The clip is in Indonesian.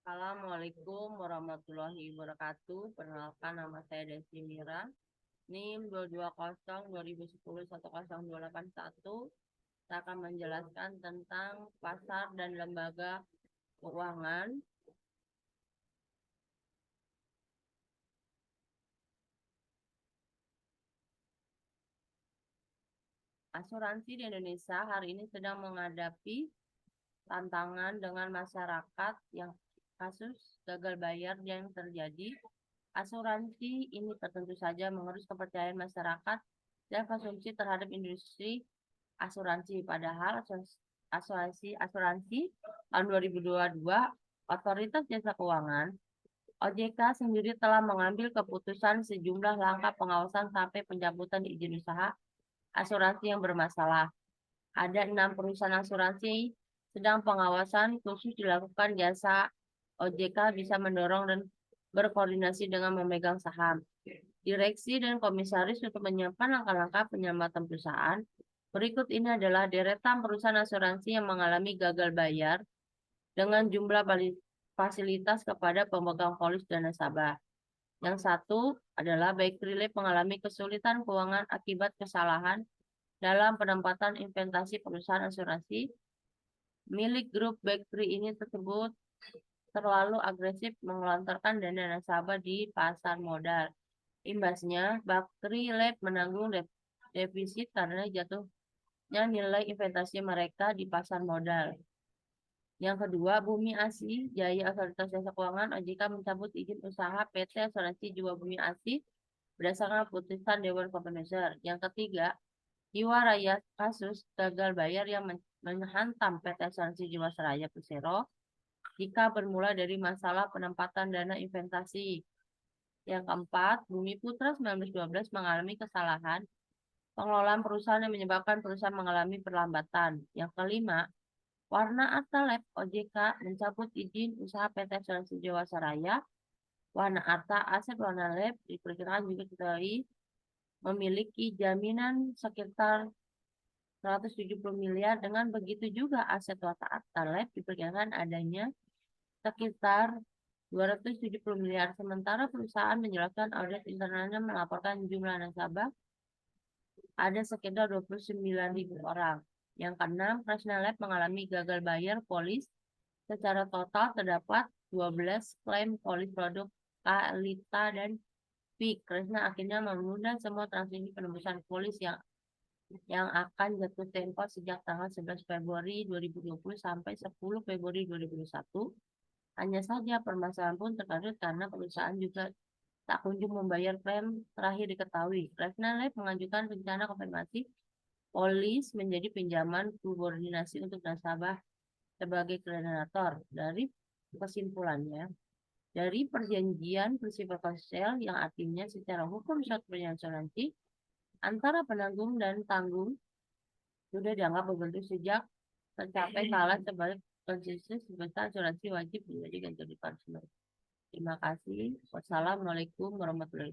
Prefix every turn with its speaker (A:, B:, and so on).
A: Assalamualaikum warahmatullahi wabarakatuh. Perkenalkan, nama saya Desi Mira. NIM 220 2010 1081. Saya akan menjelaskan tentang pasar dan lembaga keuangan. Asuransi di Indonesia hari ini sedang menghadapi tantangan dengan masyarakat yang kasus gagal bayar yang terjadi. Asuransi ini tentu saja mengerus kepercayaan masyarakat dan konsumsi terhadap industri asuransi. Padahal asuransi tahun 2022, Otoritas Jasa Keuangan OJK sendiri telah mengambil keputusan sejumlah langkah pengawasan sampai pencabutan izin usaha asuransi yang bermasalah. Ada 6 perusahaan asuransi sedang pengawasan khusus dilakukan. Jasa OJK bisa mendorong dan berkoordinasi dengan memegang saham, direksi, dan komisaris untuk menyiapkan langkah-langkah penyelamatan perusahaan. Berikut ini adalah deretan perusahaan asuransi yang mengalami gagal bayar dengan jumlah fasilitas kepada pemegang polis dan nasabah. Yang satu adalah Bakery Lab mengalami kesulitan keuangan akibat kesalahan dalam penempatan investasi perusahaan asuransi milik grup bakery ini tersebut terlalu agresif mengelontorkan dana nasabah di pasar modal. Imbasnya, Bakery Lab menanggung defisit karena jatuhnya nilai investasi mereka di pasar modal. Yang kedua, Bumi Asih Jaya Otoritas Jasa Keuangan OJK mencabut izin usaha PT Asuransi Jiwa Bumi Asih berdasarkan putusan Dewan Komisioner. Yang ketiga, Jiwasraya kasus gagal bayar yang menghantam PT Asuransi Jiwasraya Persero jika bermula dari masalah penempatan dana investasi. Yang keempat, Bumi Putra 1912 mengalami kesalahan pengelolaan perusahaan yang menyebabkan perusahaan mengalami perlambatan. Yang kelima, Warna Arta Lab OJK mencabut izin usaha PT Asuransi Jiwasraya. Warna Arta aset Warna Lab diperkirakan juga diketahui memiliki jaminan sekitar 170 miliar. Dengan begitu juga aset Warna Arta Lab diperkirakan adanya sekitar 270 miliar. Sementara perusahaan menjelaskan audit internalnya melaporkan jumlah nasabah ada sekitar 29.000 orang. Yang keenam, Kresna Lab mengalami gagal bayar polis. Secara total terdapat 12 klaim polis produk Kalita dan PIK. Kresna akhirnya menunda semua transaksi penembusan polis yang akan jatuh tempo sejak tanggal 11 Februari 2020 sampai 10 Februari 2021. Hanya saja permasalahan pun terkadang karena perusahaan juga tak kunjung membayar klaim terakhir diketahui. Kresna Lab mengajukan rencana konfirmasi polis menjadi pinjaman subordinasi untuk nasabah sebagai kreditor. Dari kesimpulannya, dari perjanjian prinsip sel yang artinya secara hukum suatu perjanjian asuransi antara penanggung dan tanggung sudah dianggap berbentuk sejak tercapai kalah sebagai konsensus sebesar asuransi wajib menjadi ganti konsumen. Terima kasih. Wassalamualaikum warahmatullahi wabarakatuh.